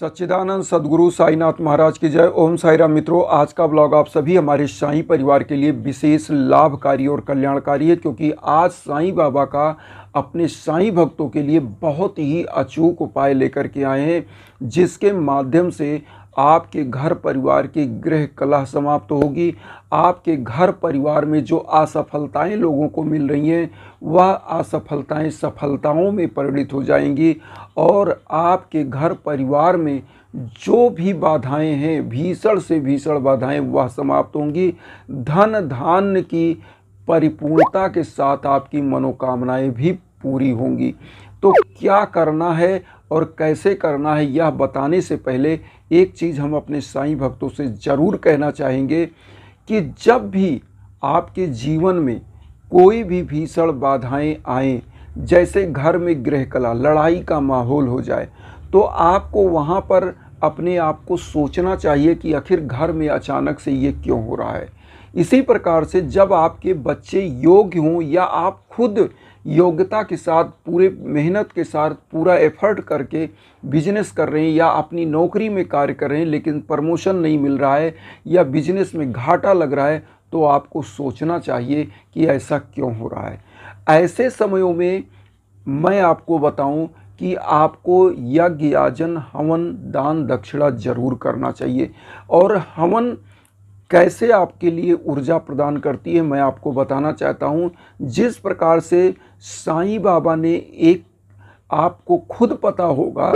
सच्चिदानंद सद्गुरु साईनाथ महाराज की जय। ओम साई राम। मित्रों, आज का ब्लॉग आप सभी हमारे साईं परिवार के लिए विशेष लाभकारी और कल्याणकारी है, क्योंकि आज साईं बाबा का अपने साईं भक्तों के लिए बहुत ही अचूक उपाय लेकर के आए हैं, जिसके माध्यम से आपके घर परिवार की गृह कलह समाप्त होगी। आपके घर परिवार में जो असफलताएं लोगों को मिल रही हैं, वह असफलताएं सफलताओं में परिणित हो जाएंगी और आपके घर परिवार में जो भी बाधाएं हैं, भीषण से भीषण बाधाएं, वह समाप्त होंगी। धन धान्य की परिपूर्णता के साथ आपकी मनोकामनाएं भी पूरी होंगी। तो क्या करना है और कैसे करना है, यह बताने से पहले एक चीज़ हम अपने साईं भक्तों से ज़रूर कहना चाहेंगे कि जब भी आपके जीवन में कोई भी भीषण बाधाएं आएँ, जैसे घर में गृह कलह, लड़ाई का माहौल हो जाए, तो आपको वहाँ पर अपने आप को सोचना चाहिए कि आखिर घर में अचानक से ये क्यों हो रहा है। इसी प्रकार से जब आपके बच्चे योग्य हों या आप खुद योग्यता के साथ, पूरे मेहनत के साथ, पूरा एफर्ट करके बिजनेस कर रहे हैं या अपनी नौकरी में कार्य कर रहे हैं, लेकिन प्रमोशन नहीं मिल रहा है या बिजनेस में घाटा लग रहा है, तो आपको सोचना चाहिए कि ऐसा क्यों हो रहा है। ऐसे समयों में मैं आपको बताऊं कि आपको यज्ञ, याजन, हवन, दान, दक्षिणा जरूर करना चाहिए। और हवन कैसे आपके लिए ऊर्जा प्रदान करती है, मैं आपको बताना चाहता हूँ। जिस प्रकार से साईं बाबा ने एक, आपको खुद पता होगा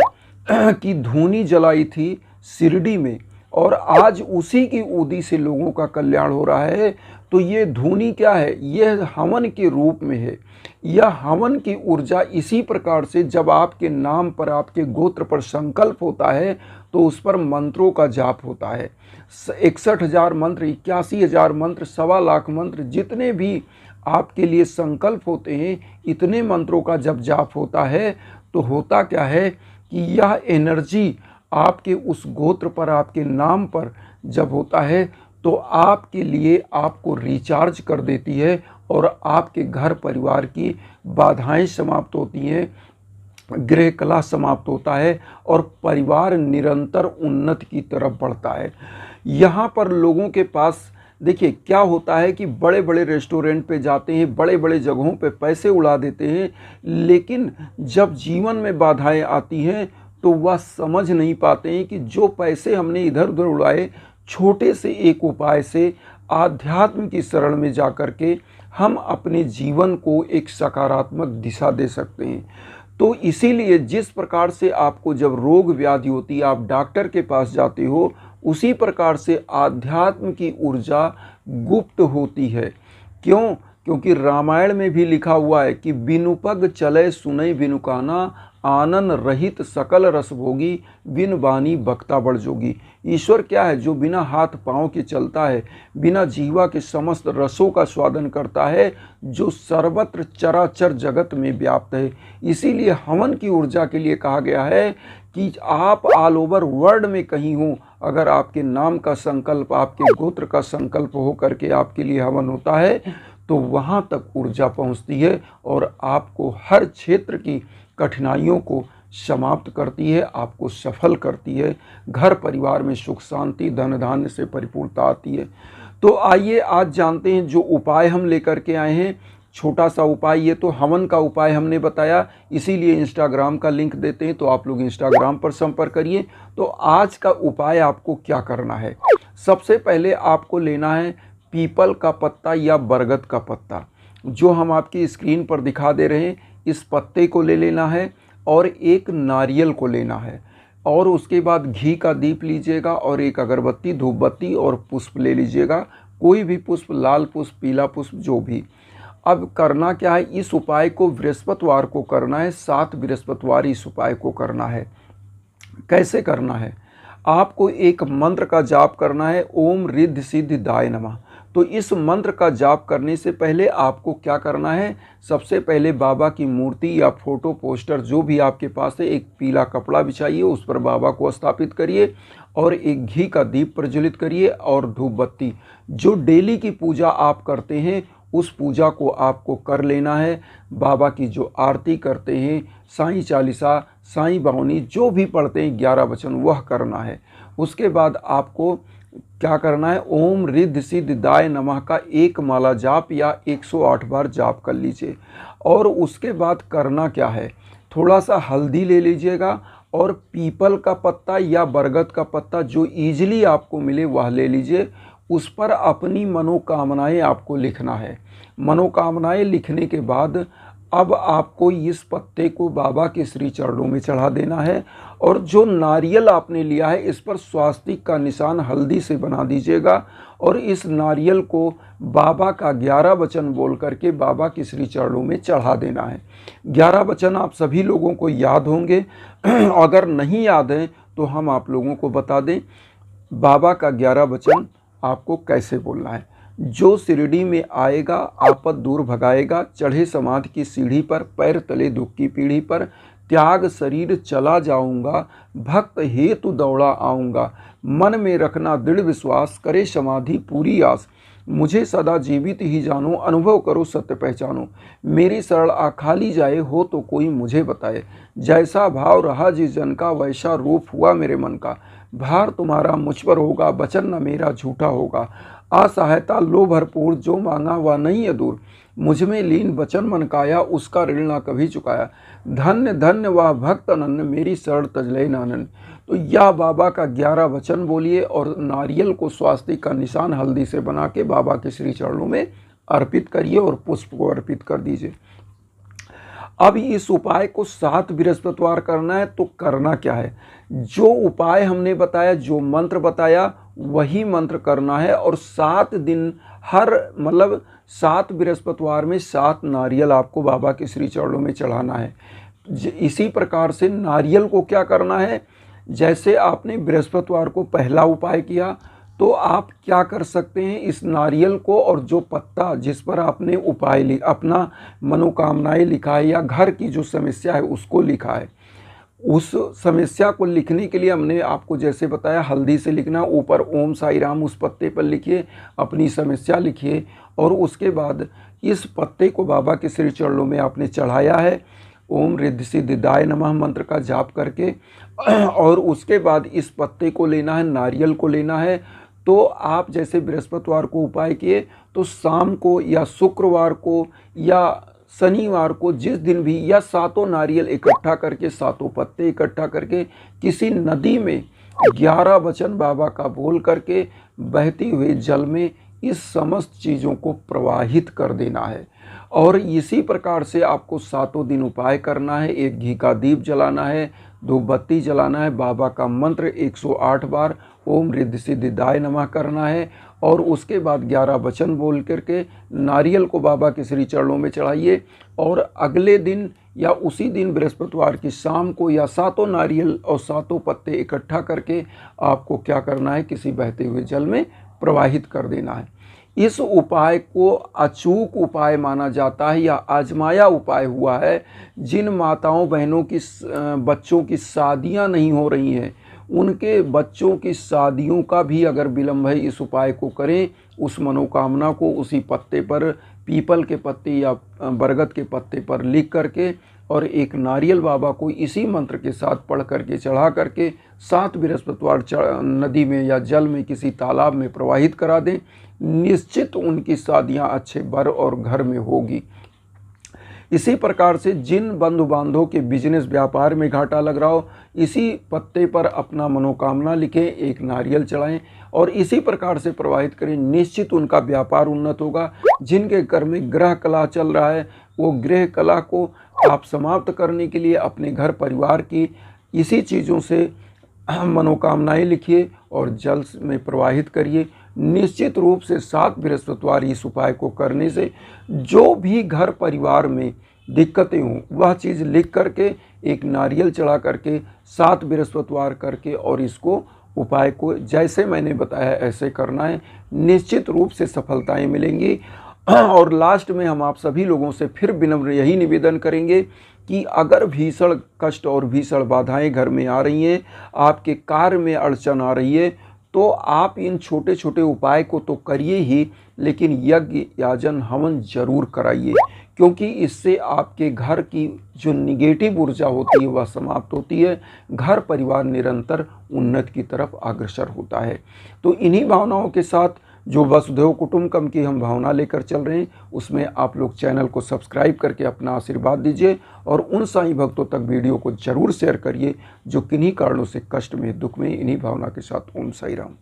कि धूनी जलाई थी शिरडी में, और आज उसी की ऊदी से लोगों का कल्याण हो रहा है। तो ये धूनी क्या है? यह हवन के रूप में है। यह हवन की ऊर्जा इसी प्रकार से जब आपके नाम पर, आपके गोत्र पर संकल्प होता है, तो उस पर मंत्रों का जाप होता है। 61,000 मंत्र, 81,000 मंत्र, 1.25 लाख मंत्र, जितने भी आपके लिए संकल्प होते हैं, इतने मंत्रों का जब जाप होता है, तो होता क्या है कि यह एनर्जी आपके उस गोत्र पर, आपके नाम पर जब होता है, तो आपके लिए आपको रिचार्ज कर देती है और आपके घर परिवार की बाधाएं समाप्त होती हैं, गृह कलह समाप्त होता है और परिवार निरंतर उन्नति की तरफ बढ़ता है। यहाँ पर लोगों के पास देखिए क्या होता है कि बड़े बड़े रेस्टोरेंट पे जाते हैं, बड़े बड़े जगहों पे पैसे उड़ा देते हैं, लेकिन जब जीवन में बाधाएं आती हैं तो वह समझ नहीं पाते हैं कि जो पैसे हमने इधर उधर उड़ाए, छोटे से एक उपाय से आध्यात्म की शरण में जा कर के हम अपने जीवन को एक सकारात्मक दिशा दे सकते हैं। तो इसीलिए जिस प्रकार से आपको जब रोग व्याधि होती है, आप डॉक्टर के पास जाते हो, उसी प्रकार से आध्यात्म की ऊर्जा गुप्त होती है। क्यों? क्योंकि रामायण में भी लिखा हुआ है कि बिनु पग चले सुनई बिनु काना, आनन रहित सकल रस भोगी, बिन बानी बक्ता बढ़ जोगी। ईश्वर क्या है? जो बिना हाथ पांव के चलता है, बिना जीवा के समस्त रसों का स्वादन करता है, जो सर्वत्र चराचर जगत में व्याप्त है। इसीलिए हवन की ऊर्जा के लिए कहा गया है कि आप ऑल ओवर वर्ल्ड में कहीं हो, अगर आपके नाम का संकल्प, आपके गोत्र का संकल्प हो करके आपके लिए हवन होता है, तो वहाँ तक ऊर्जा पहुँचती है और आपको हर क्षेत्र की कठिनाइयों को समाप्त करती है, आपको सफल करती है। घर परिवार में सुख शांति, धन धान्य से परिपूर्णता आती है। तो आइए आज जानते हैं जो उपाय हम लेकर के आए हैं। छोटा सा उपाय, ये तो हवन का उपाय हमने बताया, इसीलिए इंस्टाग्राम का लिंक देते हैं, तो आप लोग इंस्टाग्राम पर संपर्क करिए। तो आज का उपाय आपको क्या करना है? सबसे पहले आपको लेना है पीपल का पत्ता या बरगद का पत्ता, जो हम आपकी स्क्रीन पर दिखा दे रहे हैं। इस पत्ते को ले लेना है और एक नारियल को लेना है, और उसके बाद घी का दीप लीजिएगा और एक अगरबत्ती, धूप बत्ती और पुष्प ले लीजिएगा। कोई भी पुष्प, लाल पुष्प, पीला पुष्प, जो भी। अब करना क्या है? इस उपाय को बृहस्पतिवार को करना है, 7 बृहस्पतिवार इस उपाय को करना है। कैसे करना है? आपको एक मंत्र का जाप करना है, ओम रिद्धि सिद्धि दाय नमः। तो इस मंत्र का जाप करने से पहले आपको क्या करना है? सबसे पहले बाबा की मूर्ति या फोटो, पोस्टर, जो भी आपके पास है, एक पीला कपड़ा बिछाइए, उस पर बाबा को स्थापित करिए और एक घी का दीप प्रज्वलित करिए और धूप बत्ती। जो डेली की पूजा आप करते हैं, उस पूजा को आपको कर लेना है। बाबा की जो आरती करते हैं, साईं चालीसा, साईं बावनी जो भी पढ़ते हैं 11 वचन वह करना है। उसके बाद आपको क्या करना है, ओम रिद्ध सिद्ध दाय नमः का एक माला जाप या 108 बार जाप कर लीजिए। और उसके बाद करना क्या है, थोड़ा सा हल्दी ले लीजिएगा और पीपल का पत्ता या बरगद का पत्ता जो ईजिली आपको मिले वह ले लीजिए। उस पर अपनी मनोकामनाएं आपको लिखना है। मनोकामनाएं लिखने के बाद अब आपको इस पत्ते को बाबा के श्री चरणों में चढ़ा देना है। और जो नारियल आपने लिया है इस पर स्वास्तिक का निशान हल्दी से बना दीजिएगा और इस नारियल को बाबा का 11 वचन बोल करके बाबा के श्री चरणों में चढ़ा देना है। 11 वचन आप सभी लोगों को याद होंगे। अगर नहीं याद है तो हम आप लोगों को बता दें, बाबा का 11 वचन आपको कैसे बोलना है। जो शिरडी में आएगा आपद दूर भगाएगा, चढ़े समाधि की सीढ़ी पर, पैर तले दुख की पीढ़ी पर, त्याग शरीर चला जाऊंगा, भक्त हेतु दौड़ा आऊंगा, मन में रखना दृढ़ विश्वास, करे समाधि पूरी आस, मुझे सदा जीवित ही जानो, अनुभव करो सत्य पहचानो, मेरी शरण आखाली जाए हो तो कोई मुझे बताए, जैसा भाव रहा जिस जन का वैसा रूप हुआ मेरे मन का, भार तुम्हारा मुझ पर होगा, वचन न मेरा झूठा होगा, असहायता लो भरपूर, जो मांगा वह नहीं है दूर, मुझ में लीन वचन मन काया, उसका ऋण ना कभी चुकाया, धन्य धन्य वह भक्त अनन्य, मेरी शरण तजले नानन। तो यह बाबा का 11 वचन बोलिए और नारियल को स्वास्तिक का निशान हल्दी से बना के बाबा के श्री चरणों में अर्पित करिए और पुष्प को अर्पित कर दीजिए। अब इस उपाय को 7 बृहस्पतिवार करना है। तो करना क्या है, जो उपाय हमने बताया, जो मंत्र बताया वही मंत्र करना है और 7 दिन हर 7 बृहस्पतिवार में 7 नारियल आपको बाबा के श्री चरणों में चढ़ाना है। इसी प्रकार से नारियल को क्या करना है, जैसे आपने बृहस्पतिवार को पहला उपाय किया तो आप क्या कर सकते हैं, इस नारियल को और जो पत्ता जिस पर आपने उपाय अपना मनोकामनाएं लिखा है या घर की जो समस्या है उसको लिखा है, उस समस्या को लिखने के लिए हमने आपको जैसे बताया हल्दी से लिखना, ऊपर ओम साई राम उस पत्ते पर लिखिए, अपनी समस्या लिखिए और उसके बाद इस पत्ते को बाबा के श्री चरणों में आपने चढ़ाया है ओम रिद्ध सिद्ध दाय नमः मंत्र का जाप करके। और उसके बाद इस पत्ते को लेना है, नारियल को लेना है। तो आप जैसे बृहस्पतिवार को उपाय किए तो शाम को या शुक्रवार को या शनिवार को जिस दिन भी, या 7 नारियल इकट्ठा करके 7 पत्ते इकट्ठा करके किसी नदी में 11 वचन बाबा का बोल करके बहती हुए जल में इस समस्त चीज़ों को प्रवाहित कर देना है। और इसी प्रकार से आपको 7 दिन उपाय करना है। एक घी का दीप जलाना है, 2 बत्ती जलाना है, बाबा का मंत्र 108 बार ओम रिद्ध सिद्ध दाय नमः करना है और उसके बाद 11 वचन बोल करके नारियल को बाबा के श्री चरणों में चढ़ाइए। और अगले दिन या उसी दिन बृहस्पतिवार की शाम को या 7 नारियल और 7 पत्ते इकट्ठा करके आपको क्या करना है, किसी बहते हुए जल में प्रवाहित कर देना है। इस उपाय को अचूक उपाय माना जाता है या आजमाया उपाय हुआ है। जिन माताओं बहनों की बच्चों की शादियां नहीं हो रही हैं, उनके बच्चों की शादियों का भी अगर विलम्ब है, इस उपाय को करें, उस मनोकामना को उसी पत्ते पर, पीपल के पत्ते या बरगद के पत्ते पर लिख करके और एक नारियल बाबा को इसी मंत्र के साथ पढ़ करके चढ़ा करके 7 बृहस्पतिवार नदी में या जल में किसी तालाब में प्रवाहित करा दें। निश्चित उनकी शादियां अच्छे वर और घर में होगी। इसी प्रकार से जिन बंधु बांधवों के बिजनेस व्यापार में घाटा लग रहा हो, इसी पत्ते पर अपना मनोकामना लिखें, एक नारियल चढ़ाएं और इसी प्रकार से प्रवाहित करें। निश्चित उनका व्यापार उन्नत होगा। जिनके घर में ग्रह कला चल रहा है, वो गृह कला को आप समाप्त करने के लिए अपने घर परिवार की इसी चीज़ों से मनोकामनाएं लिखिए और जल में प्रवाहित करिए। निश्चित रूप से 7 बृहस्पतिवार इस उपाय को करने से जो भी घर परिवार में दिक्कतें हों वह चीज़ लिख करके एक नारियल चढ़ा करके 7 बृहस्पतिवार करके और इसको उपाय को जैसे मैंने बताया ऐसे करना है। निश्चित रूप से सफलताएं मिलेंगी। और लास्ट में हम आप सभी लोगों से फिर विनम्र यही निवेदन करेंगे कि अगर भीषण कष्ट और भीषण बाधाएं घर में आ रही हैं, आपके कार्य में अड़चन आ रही है, तो आप इन छोटे छोटे उपाय को तो करिए ही, लेकिन यज्ञ याजन हवन जरूर कराइए, क्योंकि इससे आपके घर की जो निगेटिव ऊर्जा होती है वह समाप्त होती है, घर परिवार निरंतर उन्नति की तरफ अग्रसर होता है। तो इन्हीं भावनाओं के साथ जो वसुधैव कुटुंबकम की हम भावना लेकर चल रहे हैं, उसमें आप लोग चैनल को सब्सक्राइब करके अपना आशीर्वाद दीजिए और उन साईं भक्तों तक वीडियो को जरूर शेयर करिए जो किन्हीं कारणों से कष्ट में, दुख में। इन्हीं भावना के साथ ओम साई राम।